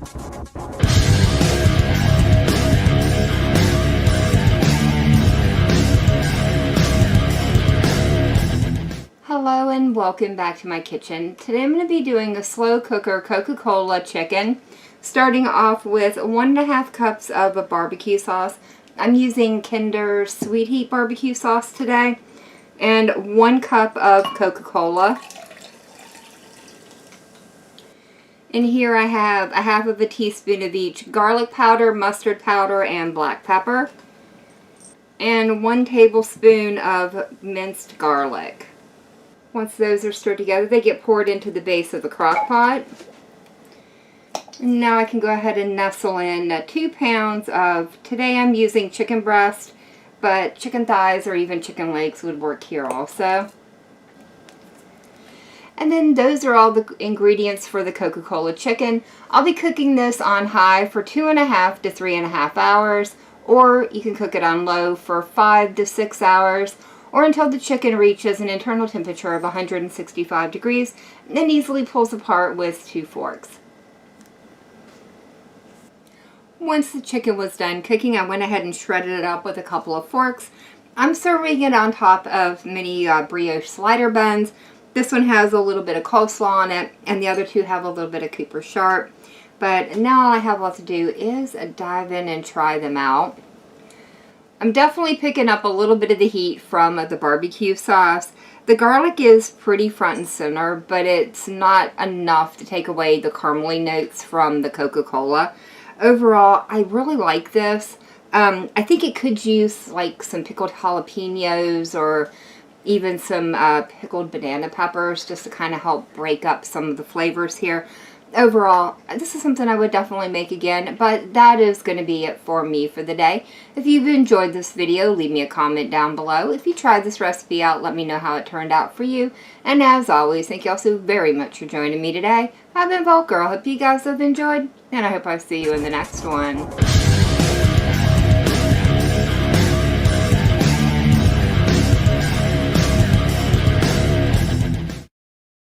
Hello and welcome back to my kitchen. Today I'm going to be doing a slow cooker Coca-Cola chicken, starting off with 1.5 cups of a barbecue sauce. I'm using Kinder Sweet Heat barbecue sauce today, and 1 cup of Coca-Cola. And here I have 1/2 teaspoon of each garlic powder, mustard powder, and black pepper, and 1 tablespoon of minced garlic. Once those are stirred together, they get poured into the base of the crock pot. And now I can go ahead and nestle in 2 pounds of, today I'm using chicken breast, but chicken thighs or even chicken legs would work here also. And then those are all the ingredients for the Coca-Cola chicken. I'll be cooking this on high for 2.5 to 3.5 hours, or you can cook it on low for 5 to 6 hours, or until the chicken reaches an internal temperature of 165 degrees and easily pulls apart with 2 forks. Once the chicken was done cooking, I went ahead and shredded it up with a couple of forks. I'm serving it on top of mini brioche slider buns. This one has a little bit of coleslaw on it, and the other 2 have a little bit of Cooper Sharp. But now all I have left to do is dive in and try them out. I'm definitely picking up a little bit of the heat from the barbecue sauce. The garlic is pretty front and center, but it's not enough to take away the caramely notes from the Coca-Cola. Overall, I really like this. I think it could use like some pickled jalapenos or even some pickled banana peppers just to kind of help break up some of the flavors here. Overall, this is something I would definitely make again, but that is going to be it for me for the day. If you've enjoyed this video, leave me a comment down below. If you tried this recipe out, let me know how it turned out for you. And as always, thank you all so very much for joining me today. I've been Volker. I hope you guys have enjoyed, and I hope I see you in the next one.